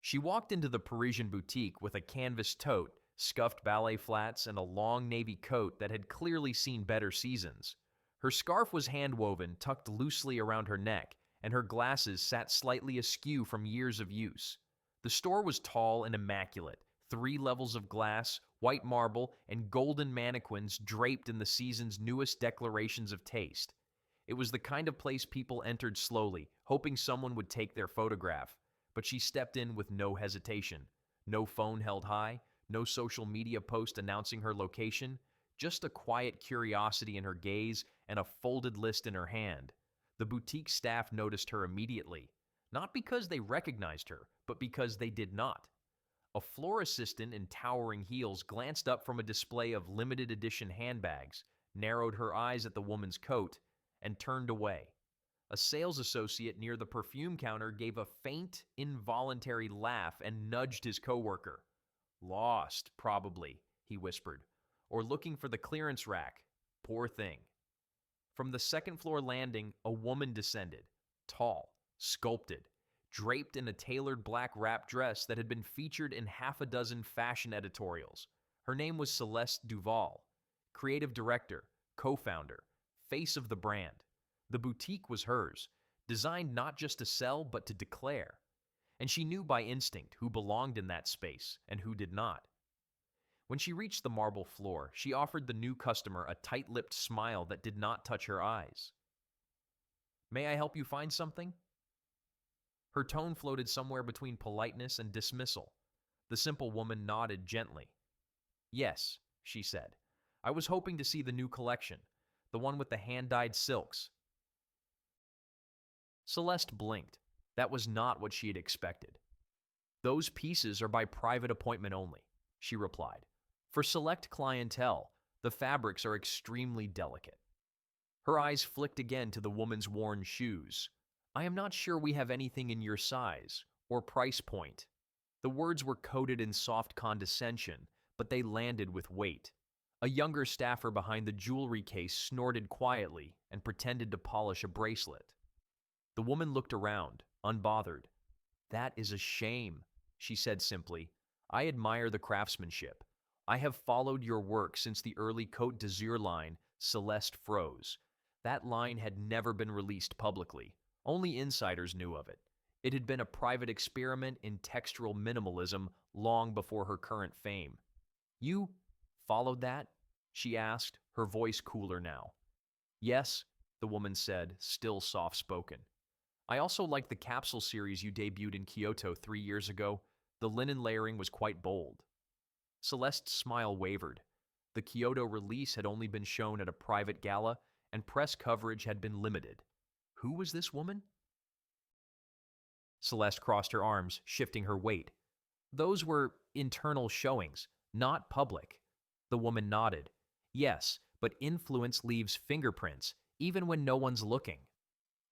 She walked into the Parisian boutique with a canvas tote, scuffed ballet flats, and a long navy coat that had clearly seen better seasons. Her scarf was hand-woven, tucked loosely around her neck, and her glasses sat slightly askew from years of use. The store was tall and immaculate, 3 levels of glass, white marble, and golden mannequins draped in the season's newest declarations of taste. It was the kind of place people entered slowly, hoping someone would take their photograph. But she stepped in with no hesitation. No phone held high, no social media post announcing her location, just a quiet curiosity in her gaze and a folded list in her hand. The boutique staff noticed her immediately, not because they recognized her, but because they did not. A floor assistant in towering heels glanced up from a display of limited edition handbags, narrowed her eyes at the woman's coat, and turned away. A sales associate near the perfume counter gave a faint, involuntary laugh and nudged his coworker. Lost, probably, he whispered, or looking for the clearance rack. Poor thing. From the second floor landing, a woman descended, tall, sculpted, draped in a tailored black wrap dress that had been featured in half a dozen fashion editorials. Her name was Celeste Duval, creative director, co-founder, face of the brand. The boutique was hers, designed not just to sell but to declare. And she knew by instinct who belonged in that space and who did not. When she reached the marble floor, she offered the new customer a tight-lipped smile that did not touch her eyes. "May I help you find something?" Her tone floated somewhere between politeness and dismissal. The simple woman nodded gently. "Yes," she said. "I was hoping to see the new collection, the one with the hand-dyed silks." Celeste blinked. That was not what she had expected. "Those pieces are by private appointment only," she replied. "For select clientele, the fabrics are extremely delicate." Her eyes flicked again to the woman's worn shoes. "I am not sure we have anything in your size or price point." The words were coded in soft condescension, but they landed with weight. A younger staffer behind the jewelry case snorted quietly and pretended to polish a bracelet. The woman looked around, unbothered. "That is a shame," she said simply. "I admire the craftsmanship. I have followed your work since the early Côte d'Azur line, Celeste froze. That line had never been released publicly. Only insiders knew of it. It had been a private experiment in textural minimalism long before her current fame." "You followed that?" she asked, her voice cooler now. "Yes," the woman said, still soft-spoken. "I also liked the capsule series you debuted in Kyoto 3 years ago. The linen layering was quite bold." Celeste's smile wavered. The Kyoto release had only been shown at a private gala, and press coverage had been limited. Who was this woman? Celeste crossed her arms, shifting her weight. "Those were internal showings, not public." The woman nodded. "Yes, but influence leaves fingerprints, even when no one's looking."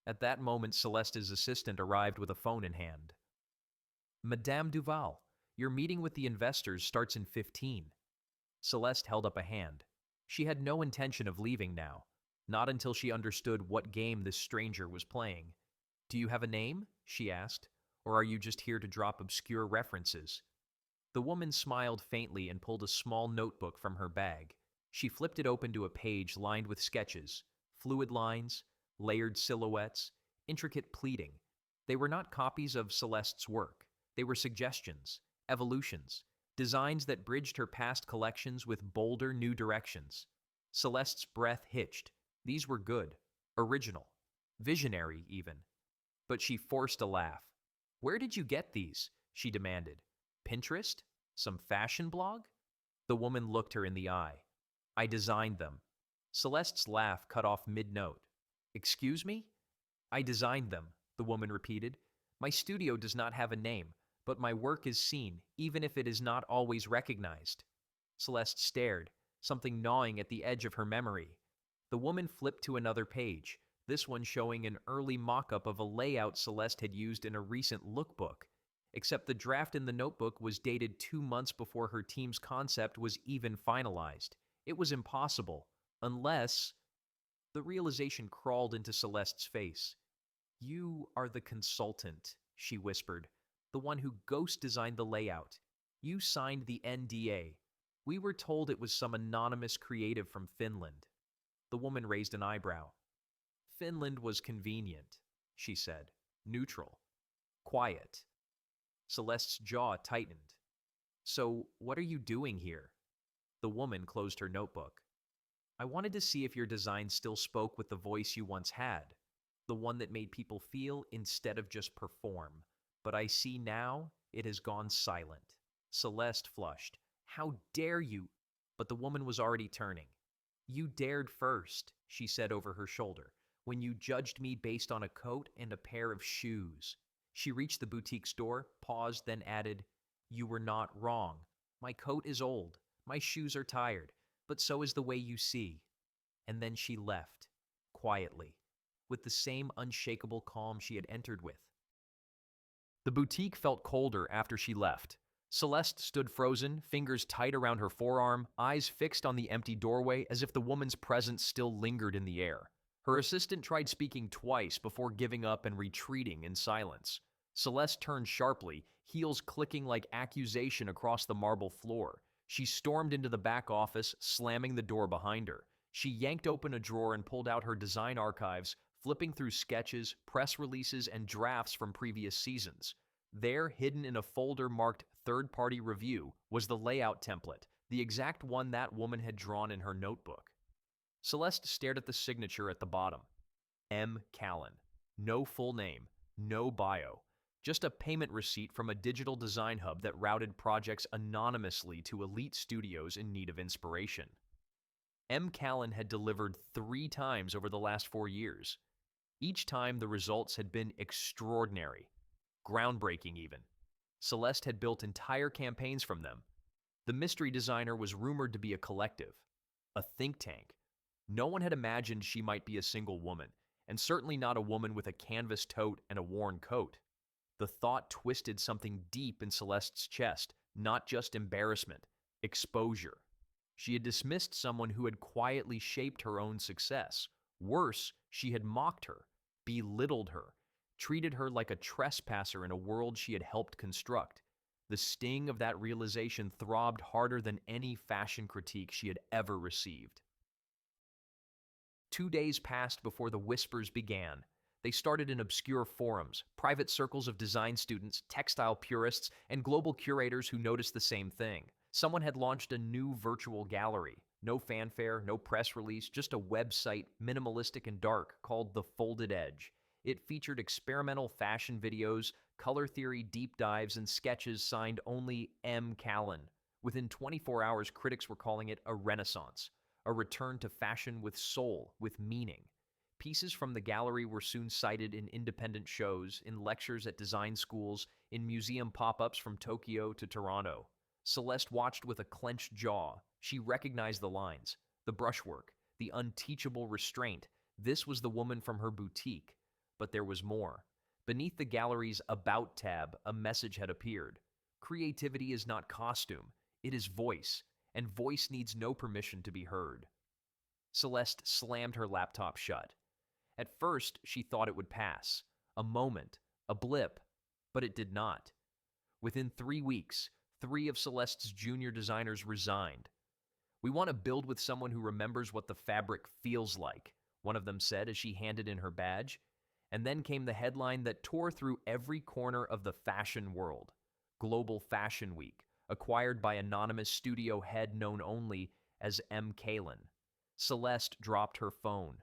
At that moment, Celeste's assistant arrived with a phone in hand. "Madame Duval, your meeting with the investors starts in 15." Celeste held up a hand. She had no intention of leaving now, not until she understood what game this stranger was playing. "Do you have a name?" she asked, "or are you just here to drop obscure references?" The woman smiled faintly and pulled a small notebook from her bag. She flipped it open to a page lined with sketches, fluid lines, layered silhouettes, intricate pleating. They were not copies of Celeste's work. They were suggestions, evolutions, designs that bridged her past collections with bolder new directions. Celeste's breath hitched. These were good, original, visionary even. But she forced a laugh. "Where did you get these?" she demanded. "Pinterest? Some fashion blog?" The woman looked her in the eye. "I designed them." Celeste's laugh cut off mid-note. "Excuse me?" "I designed them," the woman repeated. "My studio does not have a name, but my work is seen, even if it is not always recognized." Celeste stared, something gnawing at the edge of her memory. The woman flipped to another page, this one showing an early mock-up of a layout Celeste had used in a recent lookbook. Except the draft in the notebook was dated 2 months before her team's concept was even finalized. It was impossible, unless... The realization crawled into Celeste's face. "You are the consultant," she whispered. The one who ghost designed the layout. You signed the NDA. We were told it was some anonymous creative from Finland. The woman raised an eyebrow. Finland was convenient, she said. Neutral. Quiet. Celeste's jaw tightened. So, what are you doing here? The woman closed her notebook. I wanted to see if your design still spoke with the voice you once had, the one that made people feel instead of just perform. But I see now it has gone silent. Celeste flushed. How dare you? But the woman was already turning. You dared first, she said over her shoulder, when you judged me based on a coat and a pair of shoes. She reached the boutique's door, paused, then added, You were not wrong. My coat is old. My shoes are tired. But so is the way you see. And then she left, quietly, with the same unshakable calm she had entered with. The boutique felt colder after she left. Celeste stood frozen, fingers tight around her forearm, eyes fixed on the empty doorway as if the woman's presence still lingered in the air. Her assistant tried speaking twice before giving up and retreating in silence. Celeste turned sharply, heels clicking like accusation across the marble floor. She stormed into the back office, slamming the door behind her. She yanked open a drawer and pulled out her design archives, flipping through sketches, press releases, and drafts from previous seasons. There, hidden in a folder marked third-party review, was the layout template, the exact one that woman had drawn in her notebook. Celeste stared at the signature at the bottom. M. Callan. No full name, no bio. Just a payment receipt from a digital design hub that routed projects anonymously to elite studios in need of inspiration. M. Callan had delivered 3 times over the last 4 years. Each time the results had been extraordinary, groundbreaking even. Celeste had built entire campaigns from them. The mystery designer was rumored to be a collective, a think tank. No one had imagined she might be a single woman, and certainly not a woman with a canvas tote and a worn coat. The thought twisted something deep in Celeste's chest, not just embarrassment, exposure. She had dismissed someone who had quietly shaped her own success. Worse, she had mocked her, belittled her, treated her like a trespasser in a world she had helped construct. The sting of that realization throbbed harder than any fashion critique she had ever received. 2 days passed before the whispers began. They started in obscure forums, private circles of design students, textile purists, and global curators who noticed the same thing. Someone had launched a new virtual gallery. No fanfare, no press release, just a website, minimalistic and dark, called The Folded Edge. It featured experimental fashion videos, color theory deep dives, and sketches signed only M. Callan. Within 24 hours, critics were calling it a renaissance, a return to fashion with soul, with meaning. Pieces from the gallery were soon cited in independent shows, in lectures at design schools, in museum pop-ups from Tokyo to Toronto. Celeste watched with a clenched jaw. She recognized the lines, the brushwork, the unteachable restraint. This was the woman from her boutique. But there was more. Beneath the gallery's About tab, a message had appeared. Creativity is not costume, it is voice, and voice needs no permission to be heard. Celeste slammed her laptop shut. At first, she thought it would pass. A moment, a blip. But it did not. Within 3 weeks, 3 of Celeste's junior designers resigned. We want to build with someone who remembers what the fabric feels like, one of them said as she handed in her badge. And then came the headline that tore through every corner of the fashion world. Global Fashion Week, acquired by anonymous studio head known only as M. Callan. Celeste dropped her phone.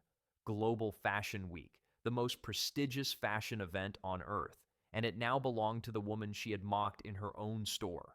Global Fashion Week, the most prestigious fashion event on Earth, and it now belonged to the woman she had mocked in her own store.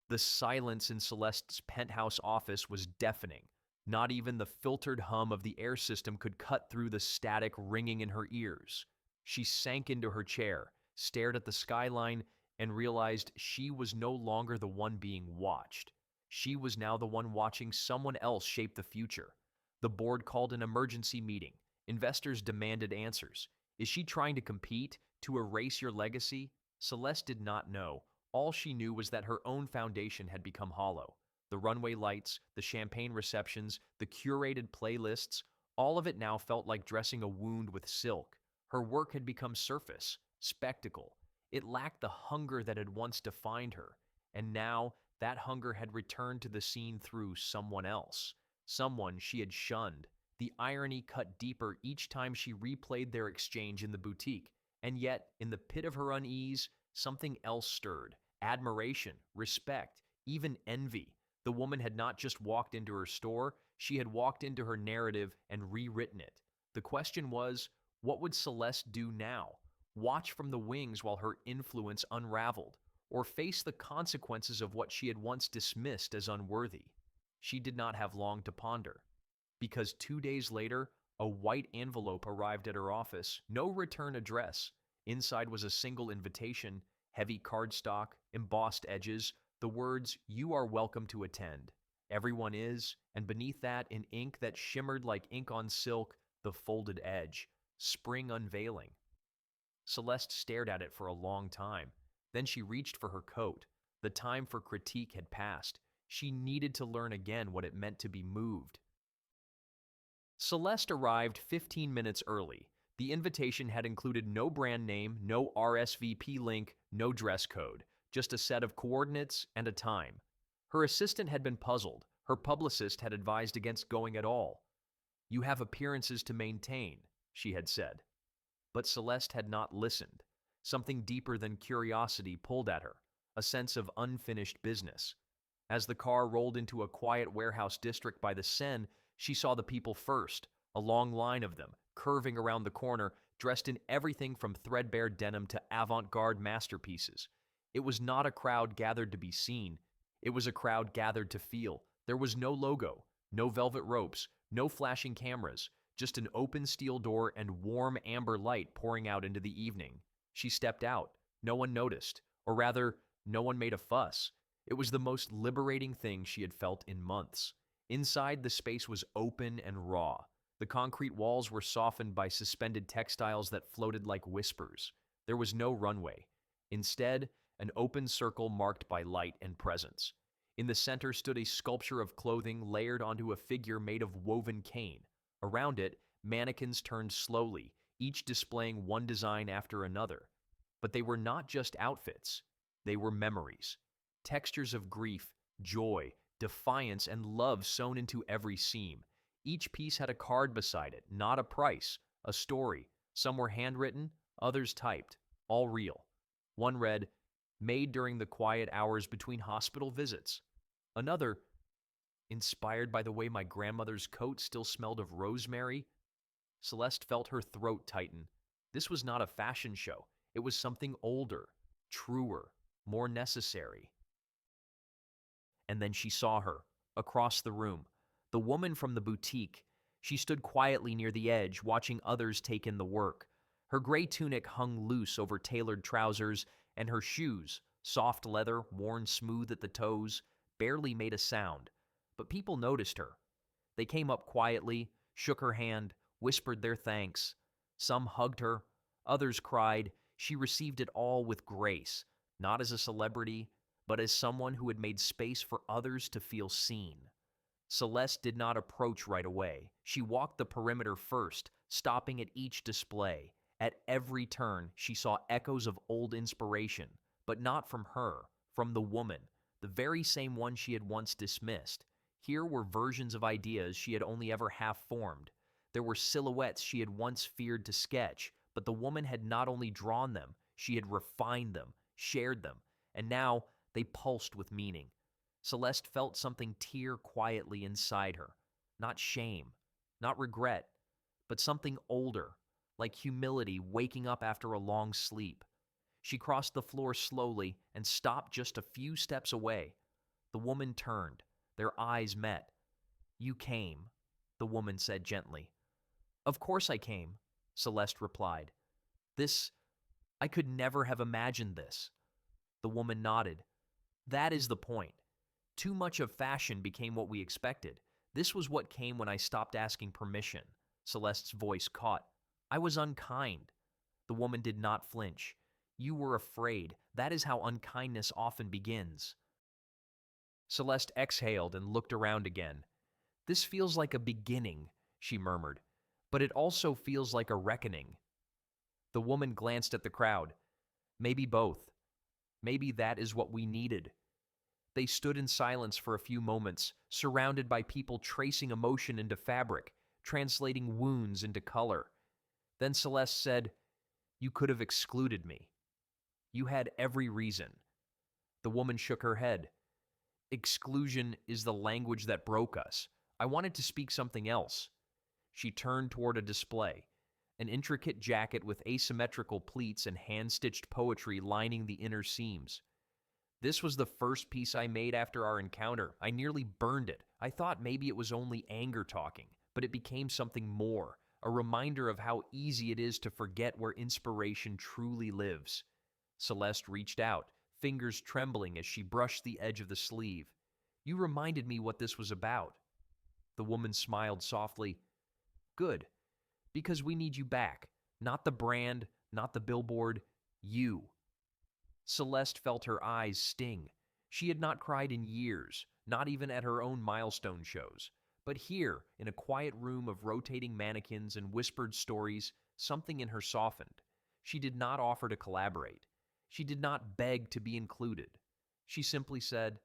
The silence in Celeste's penthouse office was deafening. Not even the filtered hum of the air system could cut through the static ringing in her ears. She sank into her chair, stared at the skyline, and realized she was no longer the one being watched. She was now the one watching someone else shape the future. The board called an emergency meeting. Investors demanded answers. Is she trying to compete, to erase your legacy? Celeste did not know. All she knew was that her own foundation had become hollow. The runway lights, the champagne receptions, the curated playlists, all of it now felt like dressing a wound with silk. Her work had become surface, spectacle. It lacked the hunger that had once defined her, and now that hunger had returned to the scene through someone else, someone she had shunned. The irony cut deeper each time she replayed their exchange in the boutique, and yet, in the pit of her unease, something else stirred. Admiration, respect, even envy. The woman had not just walked into her store, she had walked into her narrative and rewritten it. The question was, what would Celeste do now? Watch from the wings while her influence unraveled, or face the consequences of what she had once dismissed as unworthy? She did not have long to ponder, because 2 days later, a white envelope arrived at her office, no return address. Inside was a single invitation, heavy cardstock, embossed edges, the words, "You are welcome to attend. Everyone is," and beneath that, in ink that shimmered like ink on silk, the folded edge, "Spring unveiling." Celeste stared at it for a long time. Then she reached for her coat. The time for critique had passed. She needed to learn again what it meant to be moved. Celeste arrived 15 minutes early. The invitation had included no brand name, no RSVP link, no dress code, just a set of coordinates and a time. Her assistant had been puzzled. Her publicist had advised against going at all. "You have appearances to maintain," she had said. But Celeste had not listened. Something deeper than curiosity pulled at her, a sense of unfinished business. As the car rolled into a quiet warehouse district by the Seine, she saw the people first, a long line of them, curving around the corner, dressed in everything from threadbare denim to avant-garde masterpieces. It was not a crowd gathered to be seen. It was a crowd gathered to feel. There was no logo, no velvet ropes, no flashing cameras, just an open steel door and warm amber light pouring out into the evening. She stepped out. No one noticed, or rather, no one made a fuss. It was the most liberating thing she had felt in months. Inside, the space was open and raw. The concrete walls were softened by suspended textiles that floated like whispers. There was no runway. Instead, an open circle marked by light and presence. In the center stood a sculpture of clothing layered onto a figure made of woven cane. Around it, mannequins turned slowly, each displaying one design after another. But they were not just outfits. They were memories. Textures of grief, joy, defiance, and love sewn into every seam. Each piece had a card beside it, not a price, a story. Some were handwritten, others typed, all real. One read, "Made during the quiet hours between hospital visits." Another, "Inspired by the way my grandmother's coat still smelled of rosemary." Celeste felt her throat tighten. This was not a fashion show. It was something older, truer, more necessary. And then she saw her, across the room, the woman from the boutique. She stood quietly near the edge, watching others take in the work. Her gray tunic hung loose over tailored trousers, and her shoes, soft leather, worn smooth at the toes, barely made a sound. But people noticed her. They came up quietly, shook her hand, whispered their thanks. Some hugged her, others cried. She received it all with grace, not as a celebrity, but as someone who had made space for others to feel seen. Celeste did not approach right away. She walked the perimeter first, stopping at each display. At every turn, she saw echoes of old inspiration, but not from her, from the woman, the very same one she had once dismissed. Here were versions of ideas she had only ever half-formed. There were silhouettes she had once feared to sketch, but the woman had not only drawn them, she had refined them, shared them, and now they pulsed with meaning. Celeste felt something tear quietly inside her. Not shame, not regret, but something older, like humility waking up after a long sleep. She crossed the floor slowly and stopped just a few steps away. The woman turned. Their eyes met. "You came," the woman said gently. "Of course I came," Celeste replied. I could never have imagined this." The woman nodded. "That is the point. Too much of fashion became what we expected. This was what came when I stopped asking permission." Celeste's voice caught. "I was unkind." The woman did not flinch. "You were afraid. That is how unkindness often begins." Celeste exhaled and looked around again. "This feels like a beginning," she murmured, "but it also feels like a reckoning." The woman glanced at the crowd. Maybe both. Maybe that is what we needed. They stood in silence for a few moments, surrounded by people tracing emotion into fabric, translating wounds into color. Then Celeste said, "You could have excluded me. You had every reason." The woman shook her head. "Exclusion is the language that broke us. I wanted to speak something else." She turned toward a display, an intricate jacket with asymmetrical pleats and hand-stitched poetry lining the inner seams. "This was the first piece I made after our encounter. I nearly burned it. I thought maybe it was only anger talking, but it became something more, a reminder of how easy it is to forget where inspiration truly lives." Celeste reached out, fingers trembling as she brushed the edge of the sleeve. "You reminded me what this was about." The woman smiled softly. "Good, because we need you back. Not the brand, not the billboard, you." Celeste felt her eyes sting. She had not cried in years, not even at her own milestone shows. But here, in a quiet room of rotating mannequins and whispered stories, something in her softened. She did not offer to collaborate. She did not beg to be included. She simply said,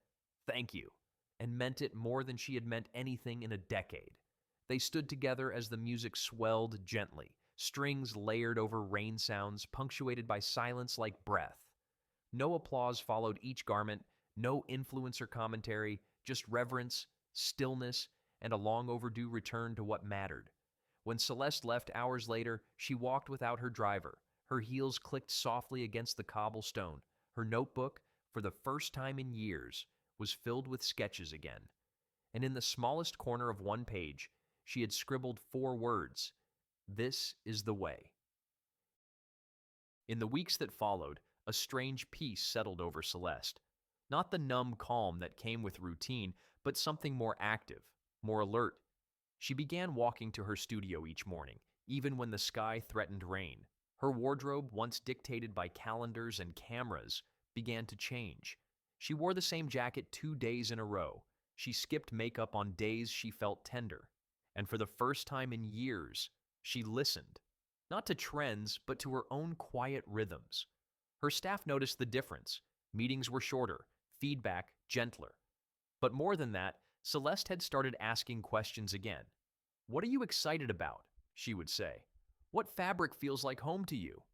"Thank you," and meant it more than she had meant anything in a decade. They stood together as the music swelled gently, strings layered over rain sounds, punctuated by silence like breath. No applause followed each garment, no influencer commentary, just reverence, stillness, and a long overdue return to what mattered. When Celeste left hours later, she walked without her driver. Her heels clicked softly against the cobblestone. Her notebook, for the first time in years, was filled with sketches again. And in the smallest corner of one page, she had scribbled 4 words: "This is the way." In the weeks that followed, a strange peace settled over Celeste. Not the numb calm that came with routine, but something more active, more alert. She began walking to her studio each morning, even when the sky threatened rain. Her wardrobe, once dictated by calendars and cameras, began to change. She wore the same jacket 2 days in a row. She skipped makeup on days she felt tender. And for the first time in years, she listened. Not to trends, but to her own quiet rhythms. Her staff noticed the difference. Meetings were shorter, feedback gentler. But more than that, Celeste had started asking questions again. "What are you excited about?" she would say. "What fabric feels like home to you?"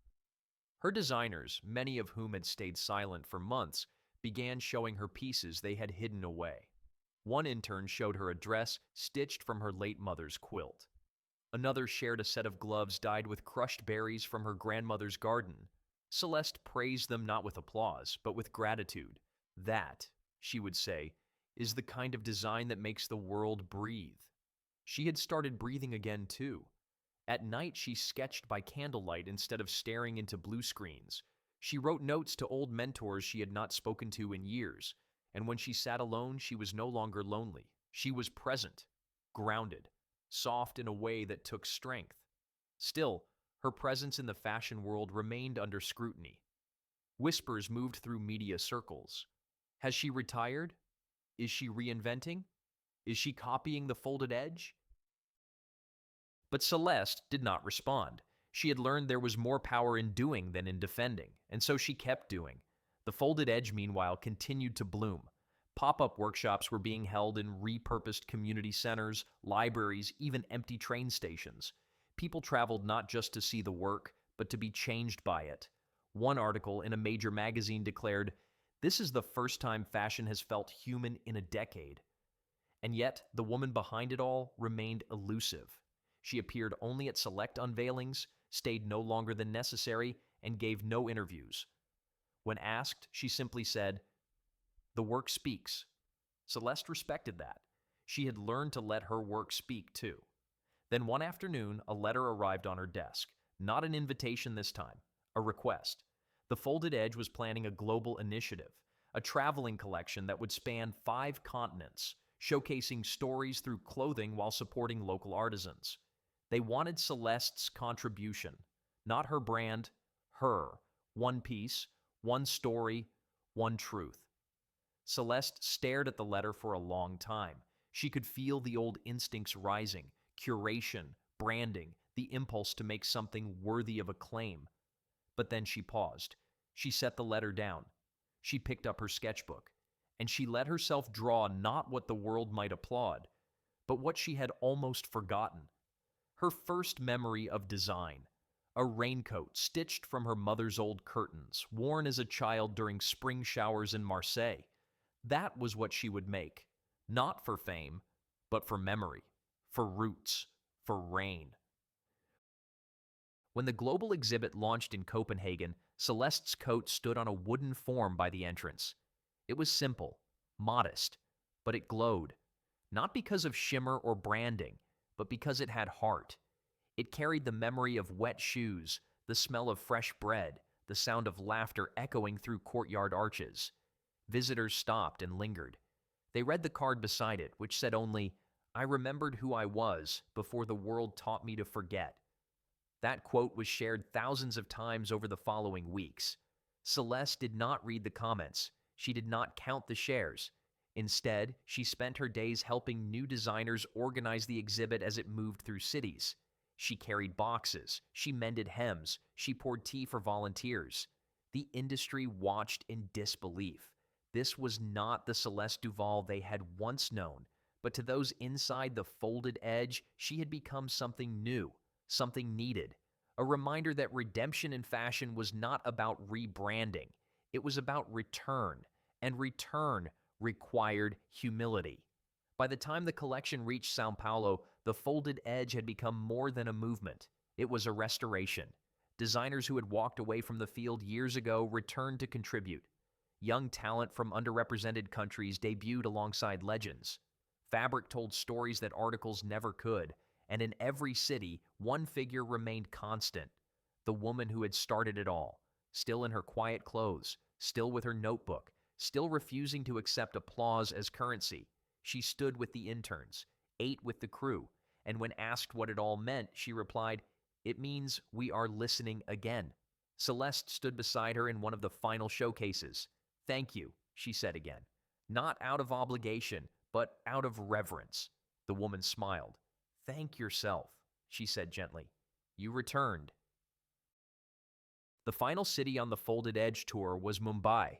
Her designers, many of whom had stayed silent for months, began showing her pieces they had hidden away. One intern showed her a dress stitched from her late mother's quilt. Another shared a set of gloves dyed with crushed berries from her grandmother's garden. Celeste praised them not with applause, but with gratitude. "That," she would say, "is the kind of design that makes the world breathe." She had started breathing again, too. At night, she sketched by candlelight instead of staring into blue screens. She wrote notes to old mentors she had not spoken to in years, and when she sat alone, she was no longer lonely. She was present, grounded, soft in a way that took strength. Still, her presence in the fashion world remained under scrutiny. Whispers moved through media circles. Has she retired? Is she reinventing? Is she copying the folded edge? But Celeste did not respond. She had learned there was more power in doing than in defending, and so she kept doing. The folded edge, meanwhile, continued to bloom. Pop-up workshops were being held in repurposed community centers, libraries, even empty train stations. People traveled not just to see the work, but to be changed by it. One article in a major magazine declared, "This is the first time fashion has felt human in a decade." And yet, the woman behind it all remained elusive. She appeared only at select unveilings, stayed no longer than necessary, and gave no interviews. When asked, she simply said, "The work speaks." Celeste respected that. She had learned to let her work speak, too. Then one afternoon, a letter arrived on her desk. Not an invitation this time, a request. The Folded Edge was planning a global initiative, a traveling collection that would span 5 continents, showcasing stories through clothing while supporting local artisans. They wanted Celeste's contribution, not her brand, her. One piece, one story, one truth. Celeste stared at the letter for a long time. She could feel the old instincts rising: curation, branding, the impulse to make something worthy of acclaim. But then she paused. She set the letter down. She picked up her sketchbook, and she let herself draw not what the world might applaud, but what she had almost forgotten. Her first memory of design. A raincoat stitched from her mother's old curtains, worn as a child during spring showers in Marseille. That was what she would make, not for fame, but for memory, for roots, for rain. When the global exhibit launched in Copenhagen, Celeste's coat stood on a wooden form by the entrance. It was simple, modest, but it glowed, not because of shimmer or branding, but because it had heart. It carried the memory of wet shoes, the smell of fresh bread, the sound of laughter echoing through courtyard arches. Visitors stopped and lingered. They read the card beside it, which said only, "I remembered who I was before the world taught me to forget." That quote was shared thousands of times over the following weeks. Celeste did not read the comments. She did not count the shares. Instead, she spent her days helping new designers organize the exhibit as it moved through cities. She carried boxes, she mended hems, she poured tea for volunteers. The industry watched in disbelief. This was not the Celeste Duval they had once known, but to those inside the folded edge, she had become something new, something needed. A reminder that redemption in fashion was not about rebranding. It was about return, and return required humility. By the time the collection reached Sao Paulo, the folded edge had become more than a movement. It was a restoration. Designers who had walked away from the field years ago returned to contribute. Young talent from underrepresented countries debuted alongside legends. Fabric told stories that articles never could, and in every city, one figure remained constant. The woman who had started it all, still in her quiet clothes, still with her notebook, still refusing to accept applause as currency. She stood with the interns, ate with the crew, and when asked what it all meant, she replied, "It means we are listening again." Celeste stood beside her in one of the final showcases. "Thank you," she said again. Not out of obligation, but out of reverence. The woman smiled. "Thank yourself," she said gently. "You returned." The final city on the Folded Edge tour was Mumbai.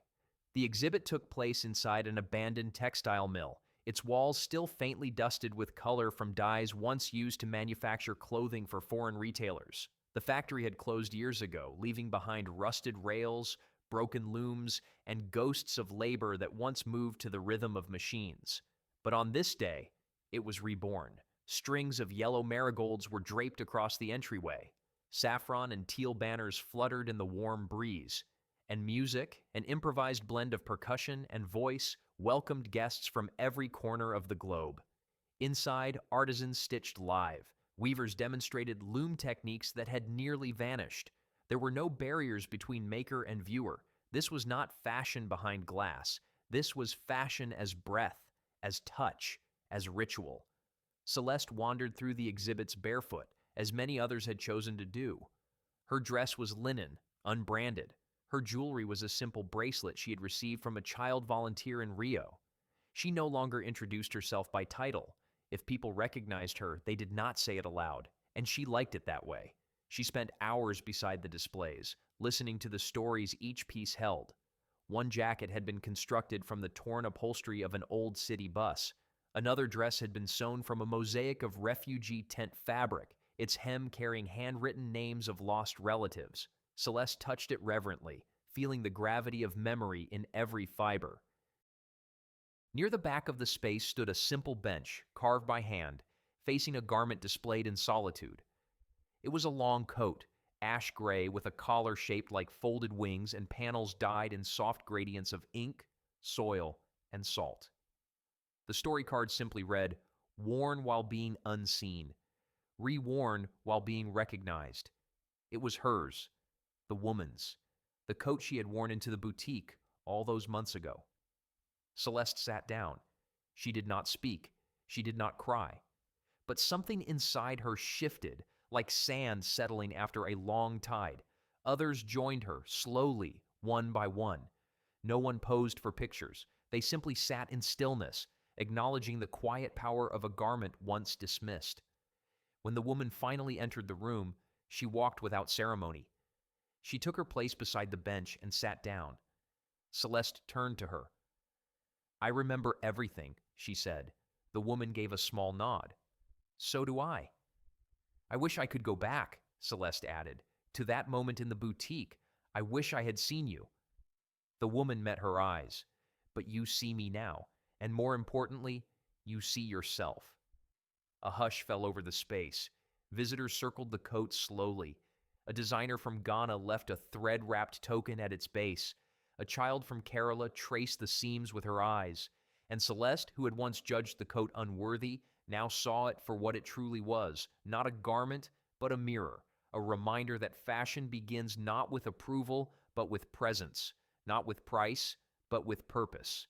The exhibit took place inside an abandoned textile mill, its walls still faintly dusted with color from dyes once used to manufacture clothing for foreign retailers. The factory had closed years ago, leaving behind rusted rails, broken looms, and ghosts of labor that once moved to the rhythm of machines. But on this day, it was reborn. Strings of yellow marigolds were draped across the entryway. Saffron and teal banners fluttered in the warm breeze. And music, an improvised blend of percussion and voice, welcomed guests from every corner of the globe. Inside, artisans stitched live. Weavers demonstrated loom techniques that had nearly vanished. There were no barriers between maker and viewer. This was not fashion behind glass. This was fashion as breath, as touch, as ritual. Celeste wandered through the exhibits barefoot, as many others had chosen to do. Her dress was linen, unbranded. Her jewelry was a simple bracelet she had received from a child volunteer in Rio. She no longer introduced herself by title. If people recognized her, they did not say it aloud, and she liked it that way. She spent hours beside the displays, listening to the stories each piece held. One jacket had been constructed from the torn upholstery of an old city bus. Another dress had been sewn from a mosaic of refugee tent fabric, its hem carrying handwritten names of lost relatives. Celeste touched it reverently, feeling the gravity of memory in every fiber. Near the back of the space stood a simple bench, carved by hand, facing a garment displayed in solitude. It was a long coat, ash gray with a collar shaped like folded wings and panels dyed in soft gradients of ink, soil, and salt. The story card simply read, "Worn while being unseen, reworn while being recognized." It was hers, the woman's, the coat she had worn into the boutique all those months ago. Celeste sat down. She did not speak. She did not cry. But something inside her shifted, like sand settling after a long tide. Others joined her, slowly, one by one. No one posed for pictures. They simply sat in stillness, acknowledging the quiet power of a garment once dismissed. When the woman finally entered the room, she walked without ceremony. She took her place beside the bench and sat down. Celeste turned to her. "I remember everything," she said. The woman gave a small nod. "So do I." "I wish I could go back," Celeste added, "to that moment in the boutique. I wish I had seen you." The woman met her eyes. "But you see me now, and more importantly, you see yourself." A hush fell over the space. Visitors circled the coat slowly. A designer from Ghana left a thread-wrapped token at its base. A child from Kerala traced the seams with her eyes. And Celeste, who had once judged the coat unworthy, now saw it for what it truly was, not a garment, but a mirror, a reminder that fashion begins not with approval, but with presence, not with price, but with purpose.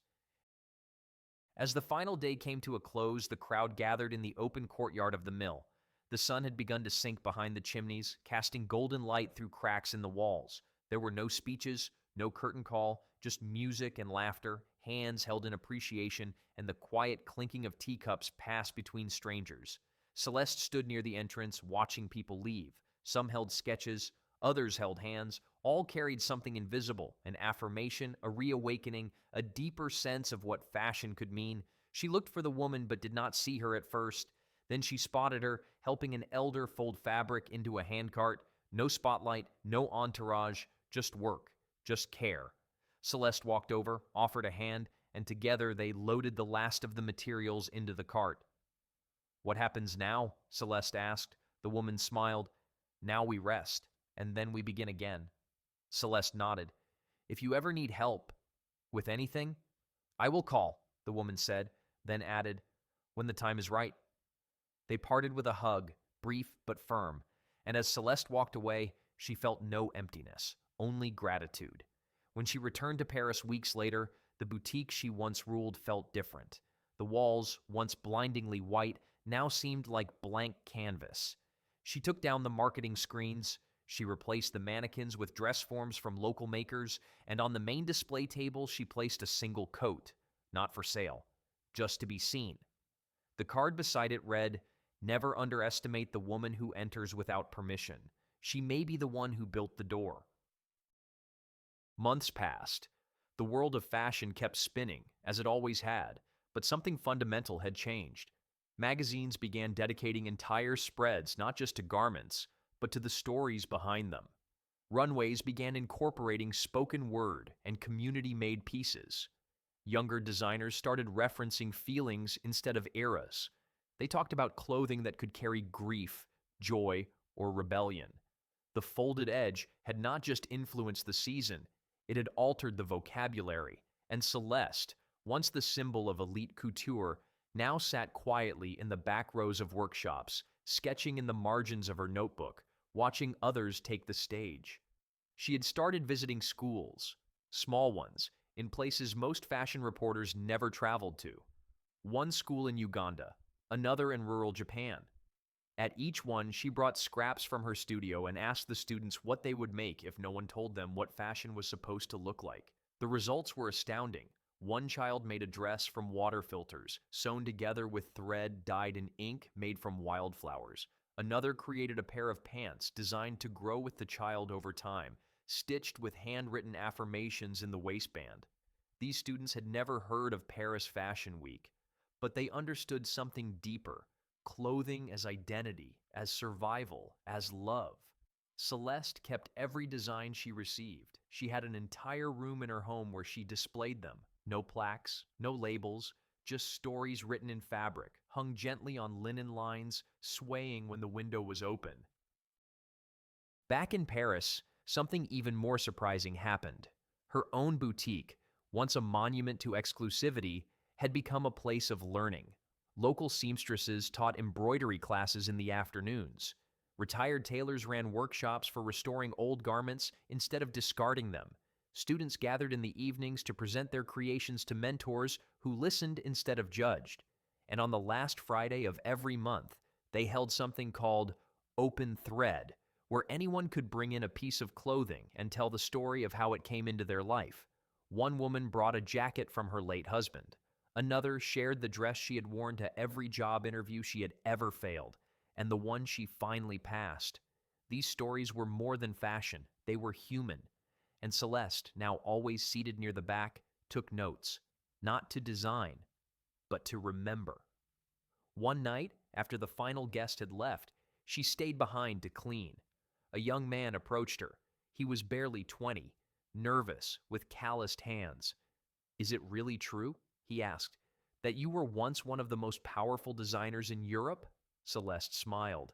As the final day came to a close, the crowd gathered in the open courtyard of the mill. The sun had begun to sink behind the chimneys, casting golden light through cracks in the walls. There were no speeches, no curtain call, just music and laughter, hands held in appreciation, and the quiet clinking of teacups passed between strangers. Celeste stood near the entrance, watching people leave. Some held sketches, others held hands. All carried something invisible, an affirmation, a reawakening, a deeper sense of what fashion could mean. She looked for the woman but did not see her at first. Then she spotted her, helping an elder fold fabric into a handcart. No spotlight, no entourage, just work, just care. Celeste walked over, offered a hand, and together they loaded the last of the materials into the cart. "What happens now?" Celeste asked. The woman smiled. "Now we rest, and then we begin again." Celeste nodded. "If you ever need help with anything, I will call," the woman said, then added, "when the time is right." They parted with a hug, brief but firm, and as Celeste walked away, she felt no emptiness, only gratitude. When she returned to Paris weeks later, the boutique she once ruled felt different. The walls, once blindingly white, now seemed like blank canvas. She took down the marketing screens, she replaced the mannequins with dress forms from local makers, and on the main display table she placed a single coat, not for sale, just to be seen. The card beside it read, "Never underestimate the woman who enters without permission. She may be the one who built the door." Months passed. The world of fashion kept spinning, as it always had, but something fundamental had changed. Magazines began dedicating entire spreads not just to garments, but to the stories behind them. Runways began incorporating spoken word and community-made pieces. Younger designers started referencing feelings instead of eras. They talked about clothing that could carry grief, joy, or rebellion. The folded edge had not just influenced the season, it had altered the vocabulary, and Celeste, once the symbol of elite couture, now sat quietly in the back rows of workshops, sketching in the margins of her notebook, watching others take the stage. She had started visiting schools, small ones, in places most fashion reporters never traveled to. One school in Uganda, another in rural Japan. At each one, she brought scraps from her studio and asked the students what they would make if no one told them what fashion was supposed to look like. The results were astounding. One child made a dress from water filters, sewn together with thread dyed in ink made from wildflowers. Another created a pair of pants designed to grow with the child over time, stitched with handwritten affirmations in the waistband. These students had never heard of Paris Fashion Week, but they understood something deeper. Clothing as identity, as survival, as love. Celeste kept every design she received. She had an entire room in her home where she displayed them. No plaques, no labels, just stories written in fabric, hung gently on linen lines, swaying when the window was open. Back in Paris, something even more surprising happened. Her own boutique, once a monument to exclusivity, had become a place of learning. Local seamstresses taught embroidery classes in the afternoons. Retired tailors ran workshops for restoring old garments instead of discarding them. Students gathered in the evenings to present their creations to mentors who listened instead of judged. And on the last Friday of every month, they held something called Open Thread, where anyone could bring in a piece of clothing and tell the story of how it came into their life. One woman brought a jacket from her late husband. Another shared the dress she had worn to every job interview she had ever failed, and the one she finally passed. These stories were more than fashion. They were human. And Celeste, now always seated near the back, took notes, not to design, but to remember. One night, after the final guest had left, she stayed behind to clean. A young man approached her. He was barely 20, nervous, with calloused hands. "Is it really true," he asked, "that you were once one of the most powerful designers in Europe?" Celeste smiled.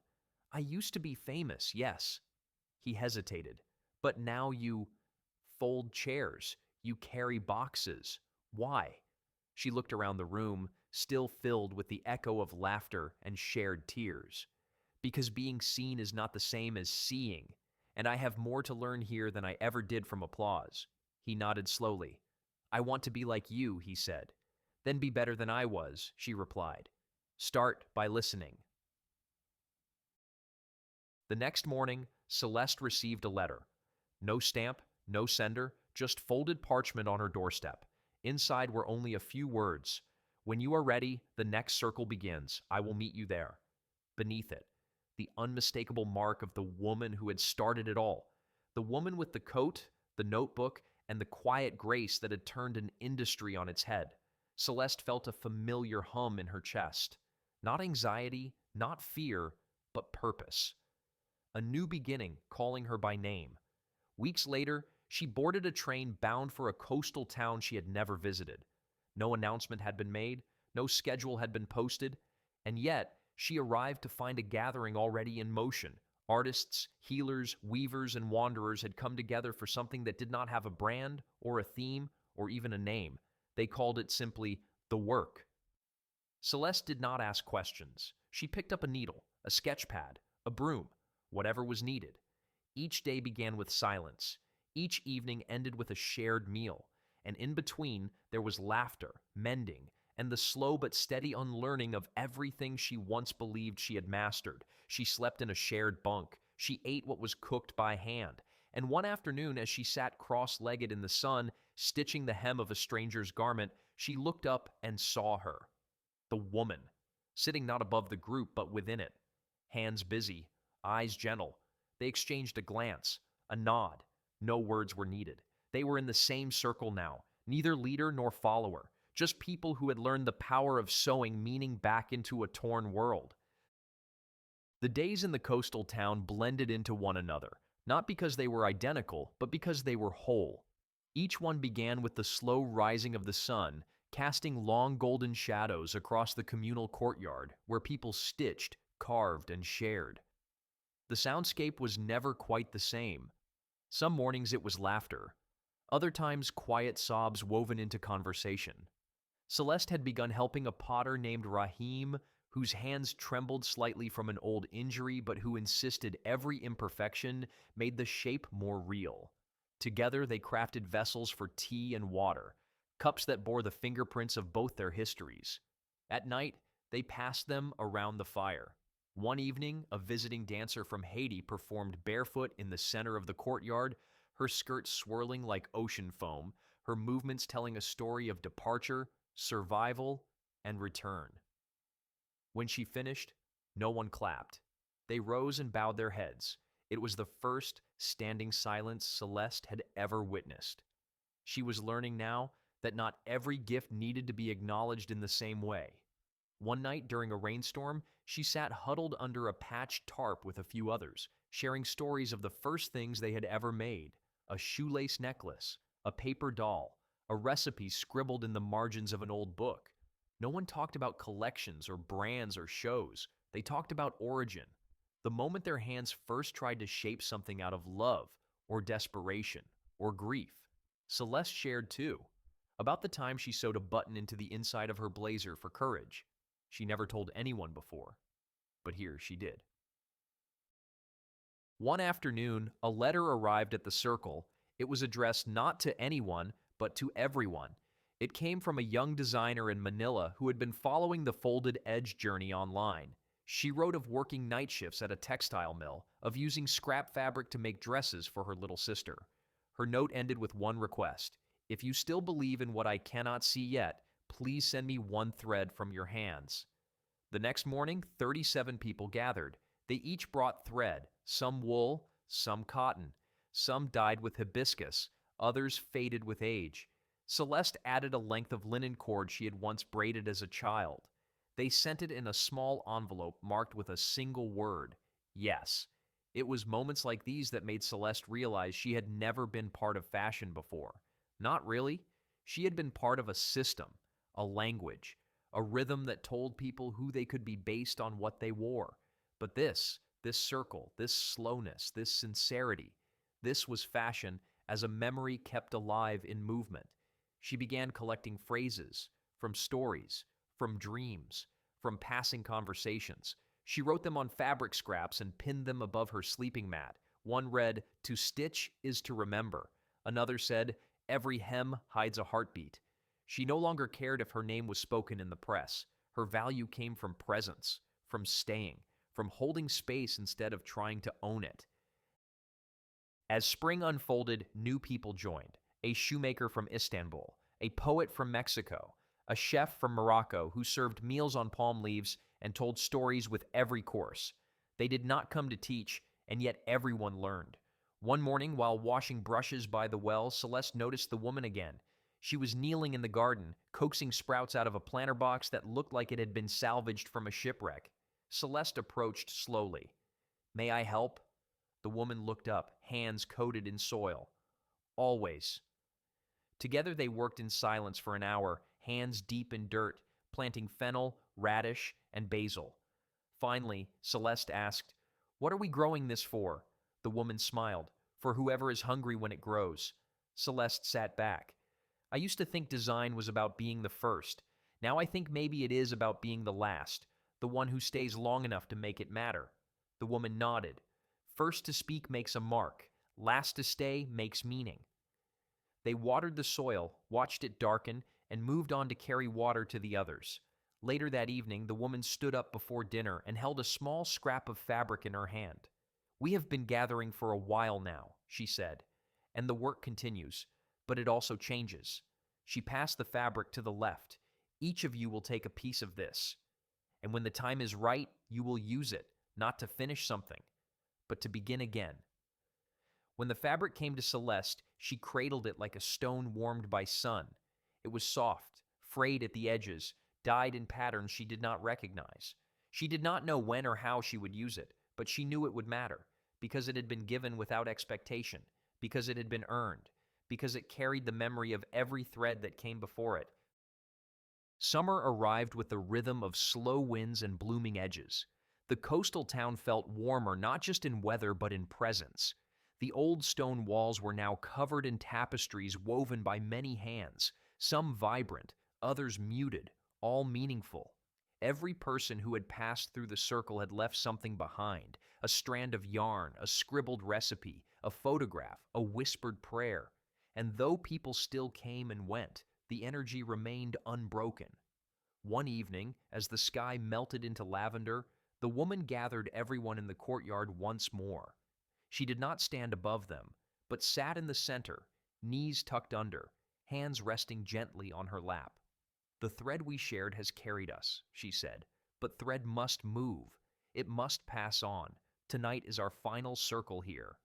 "I used to be famous, yes." He hesitated. "But now you fold chairs, you carry boxes. Why?" She looked around the room, still filled with the echo of laughter and shared tears. "Because being seen is not the same as seeing, and I have more to learn here than I ever did from applause." He nodded slowly. "I want to be like you," he said. "Then be better than I was," she replied. "Start by listening." The next morning, Celeste received a letter. No stamp, no sender, just folded parchment on her doorstep. Inside were only a few words. "When you are ready, the next circle begins. I will meet you there." Beneath it, the unmistakable mark of the woman who had started it all. The woman with the coat, the notebook, and the quiet grace that had turned an industry on its head. Celeste felt a familiar hum in her chest. Not anxiety, not fear, but purpose. A new beginning calling her by name. Weeks later, she boarded a train bound for a coastal town she had never visited. No announcement had been made, no schedule had been posted, and yet she arrived to find a gathering already in motion. Artists, healers, weavers, and wanderers had come together for something that did not have a brand, or a theme, or even a name. They called it simply the work. Celeste did not ask questions. She picked up a needle, a sketch pad, a broom, whatever was needed. Each day began with silence. Each evening ended with a shared meal. And in between, there was laughter, mending, and the slow but steady unlearning of everything she once believed she had mastered. She slept in a shared bunk. She ate what was cooked by hand. And one afternoon, as she sat cross-legged in the sun, stitching the hem of a stranger's garment, she looked up and saw her. The woman, sitting not above the group but within it. Hands busy, eyes gentle. They exchanged a glance, a nod. No words were needed. They were in the same circle now, neither leader nor follower, just people who had learned the power of sewing meaning back into a torn world. The days in the coastal town blended into one another, not because they were identical, but because they were whole. Each one began with the slow rising of the sun, casting long golden shadows across the communal courtyard where people stitched, carved, and shared. The soundscape was never quite the same. Some mornings it was laughter, other times quiet sobs woven into conversation. Celeste had begun helping a potter named Rahim, whose hands trembled slightly from an old injury, but who insisted every imperfection made the shape more real. Together they crafted vessels for tea and water, cups that bore the fingerprints of both their histories. At night, they passed them around the fire. One evening, a visiting dancer from Haiti performed barefoot in the center of the courtyard, her skirt swirling like ocean foam, her movements telling a story of departure, survival, and return. When she finished, no one clapped. They rose and bowed their heads. It was the first standing silence Celeste had ever witnessed. She was learning now that not every gift needed to be acknowledged in the same way. One night during a rainstorm, she sat huddled under a patched tarp with a few others, sharing stories of the first things they had ever made: a shoelace necklace, a paper doll, a recipe scribbled in the margins of an old book. No one talked about collections or brands or shows. They talked about origin. The moment their hands first tried to shape something out of love, or desperation, or grief. Celeste shared too, about the time she sewed a button into the inside of her blazer for courage. She never told anyone before, but here she did. One afternoon, a letter arrived at the circle. It was addressed not to anyone, but to everyone. It came from a young designer in Manila who had been following the folded edge journey online. She wrote of working night shifts at a textile mill, of using scrap fabric to make dresses for her little sister. Her note ended with one request: "If you still believe in what I cannot see yet, please send me one thread from your hands." The next morning, 37 people gathered. They each brought thread, some wool, some cotton. Some died with hibiscus, others faded with age. Celeste added a length of linen cord she had once braided as a child. They sent it in a small envelope marked with a single word, yes. It was moments like these that made Celeste realize she had never been part of fashion before. Not really. She had been part of a system, a language, a rhythm that told people who they could be based on what they wore. But this circle, this slowness, this sincerity, this was fashion as a memory kept alive in movement. She began collecting phrases from stories, from dreams, from passing conversations. She wrote them on fabric scraps and pinned them above her sleeping mat. One read, "To stitch is to remember." Another said, "Every hem hides a heartbeat." She no longer cared if her name was spoken in the press. Her value came from presence, from staying, from holding space instead of trying to own it. As spring unfolded, new people joined. A shoemaker from Istanbul, a poet from Mexico, a chef from Morocco who served meals on palm leaves and told stories with every course. They did not come to teach, and yet everyone learned. One morning, while washing brushes by the well, Celeste noticed the woman again. She was kneeling in the garden, coaxing sprouts out of a planter box that looked like it had been salvaged from a shipwreck. Celeste approached slowly. "May I help?" The woman looked up, hands coated in soil. "Always." Together they worked in silence for an hour, hands deep in dirt, planting fennel, radish, and basil. Finally, Celeste asked, "What are we growing this for?" The woman smiled, "For whoever is hungry when it grows." Celeste sat back. "I used to think design was about being the first. Now I think maybe it is about being the last, the one who stays long enough to make it matter." The woman nodded. "First to speak makes a mark. Last to stay makes meaning." They watered the soil, watched it darken, and moved on to carry water to the others. Later that evening, the woman stood up before dinner and held a small scrap of fabric in her hand. "We have been gathering for a while now," she said, "and the work continues, but it also changes." She passed the fabric to the left. "Each of you will take a piece of this. And when the time is right, you will use it, not to finish something, but to begin again." When the fabric came to Celeste, she cradled it like a stone warmed by sun. It was soft, frayed at the edges, dyed in patterns she did not recognize. She did not know when or how she would use it, but she knew it would matter, because it had been given without expectation, because it had been earned, because it carried the memory of every thread that came before it. Summer arrived with the rhythm of slow winds and blooming edges. The coastal town felt warmer not just in weather but in presence. The old stone walls were now covered in tapestries woven by many hands, some vibrant, others muted, all meaningful. Every person who had passed through the circle had left something behind, a strand of yarn, a scribbled recipe, a photograph, a whispered prayer. And though people still came and went, the energy remained unbroken. One evening, as the sky melted into lavender, the woman gathered everyone in the courtyard once more. She did not stand above them, but sat in the center, knees tucked under, hands resting gently on her lap. "The thread we shared has carried us," she said, "but thread must move. It must pass on. Tonight is our final circle here."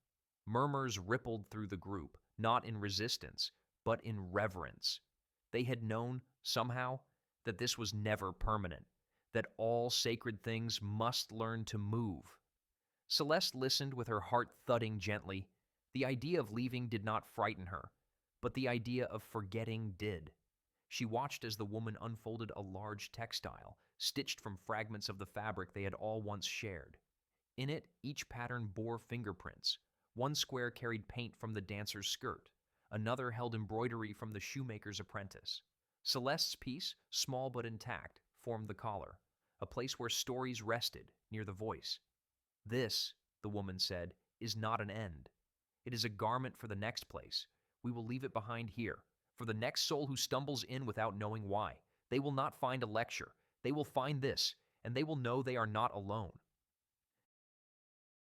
Murmurs rippled through the group, not in resistance, but in reverence. They had known, somehow, that this was never permanent, that all sacred things must learn to move. Celeste listened with her heart thudding gently. The idea of leaving did not frighten her, but the idea of forgetting did. She watched as the woman unfolded a large textile, stitched from fragments of the fabric they had all once shared. In it, each pattern bore fingerprints. One square carried paint from the dancer's skirt. Another held embroidery from the shoemaker's apprentice. Celeste's piece, small but intact, formed the collar, a place where stories rested, near the voice. "This," the woman said, "is not an end. It is a garment for the next place. We will leave it behind here, for the next soul who stumbles in without knowing why. They will not find a lecture. They will find this, and they will know they are not alone."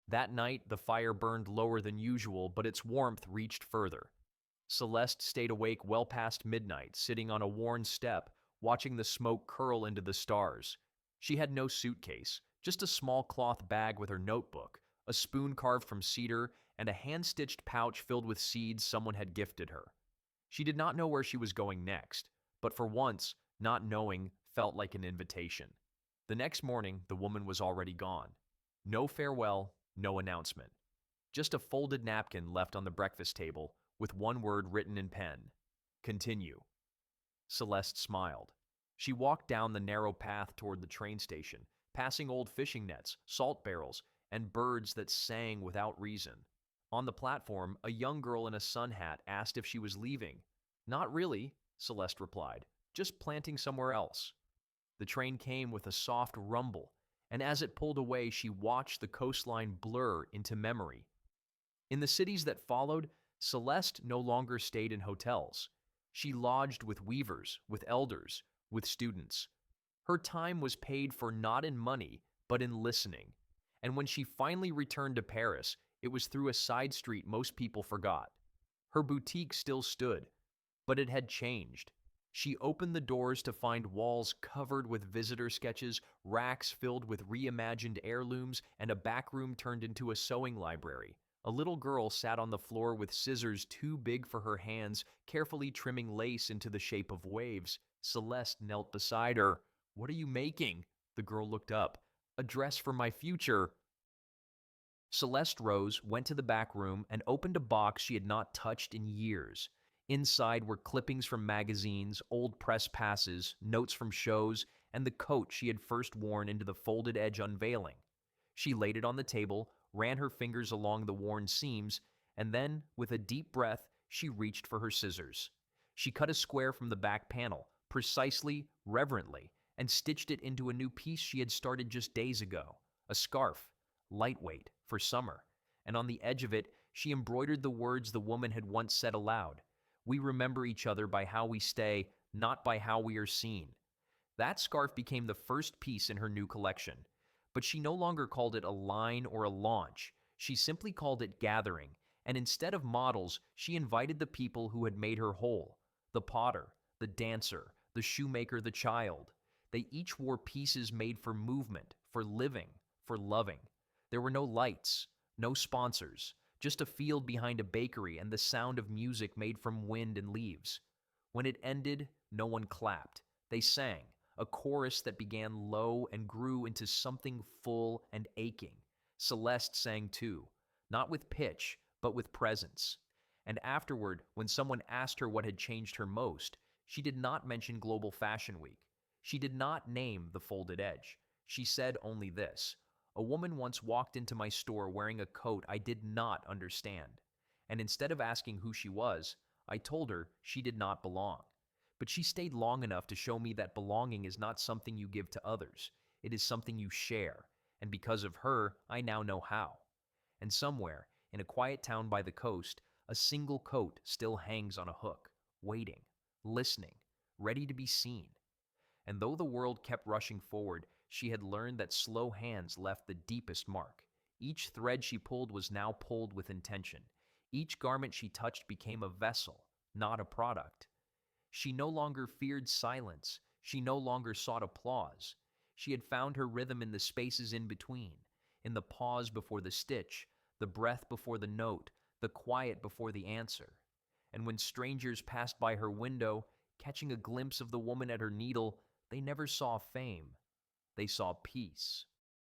That night, the fire burned lower than usual, but its warmth reached further. Celeste stayed awake well past midnight, sitting on a worn step, watching the smoke curl into the stars. She had no suitcase, just a small cloth bag with her notebook, a spoon carved from cedar, and a hand-stitched pouch filled with seeds someone had gifted her. She did not know where she was going next, but for once, not knowing felt like an invitation. The next morning, the woman was already gone. No farewell, no announcement. Just a folded napkin left on the breakfast table with one word written in pen: continue. Celeste smiled. She walked down the narrow path toward the train station, passing old fishing nets, salt barrels, and birds that sang without reason. On the platform, a young girl in a sun hat asked if she was leaving. Not really, Celeste replied, just planting somewhere else. The train came with a soft rumble, and as it pulled away, she watched the coastline blur into memory. In the cities that followed, Celeste no longer stayed in hotels. She lodged with weavers, with elders, with students. Her time was paid for not in money, but in listening. And when she finally returned to Paris, it was through a side street most people forgot. Her boutique still stood, but it had changed. She opened the doors to find walls covered with visitor sketches, racks filled with reimagined heirlooms, and a back room turned into a sewing library. A little girl sat on the floor with scissors too big for her hands, carefully trimming lace into the shape of waves. Celeste knelt beside her. "What are you making?" The girl looked up. "A dress for my future." Celeste rose, went to the back room, and opened a box she had not touched in years. Inside were clippings from magazines, old press passes, notes from shows, and the coat she had first worn into the folded edge unveiling. She laid it on the table, ran her fingers along the worn seams, and then, with a deep breath, she reached for her scissors. She cut a square from the back panel, precisely, reverently, and stitched it into a new piece she had started just days ago, a scarf, lightweight, for summer, and on the edge of it, she embroidered the words the woman had once said aloud: "We remember each other by how we stay, not by how we are seen." That scarf became the first piece in her new collection, but she no longer called it a line or a launch. She simply called it Gathering, and instead of models, she invited the people who had made her whole: the potter, the dancer, the shoemaker, the child. They each wore pieces made for movement, for living, for loving. There were no lights, no sponsors, just a field behind a bakery and the sound of music made from wind and leaves. When it ended, no one clapped. They sang, a chorus that began low and grew into something full and aching. Celeste sang too, not with pitch, but with presence. And afterward, when someone asked her what had changed her most, she did not mention Global Fashion Week. She did not name the folded edge. She said only this: "A woman once walked into my store wearing a coat I did not understand. And instead of asking who she was, I told her she did not belong. But she stayed long enough to show me that belonging is not something you give to others. It is something you share. And because of her, I now know how." And somewhere, in a quiet town by the coast, a single coat still hangs on a hook, waiting, listening, ready to be seen. And though the world kept rushing forward, she had learned that slow hands left the deepest mark. Each thread she pulled was now pulled with intention. Each garment she touched became a vessel, not a product. She no longer feared silence. She no longer sought applause. She had found her rhythm in the spaces in between, in the pause before the stitch, the breath before the note, the quiet before the answer. And when strangers passed by her window, catching a glimpse of the woman at her needle, they never saw fame. They saw peace.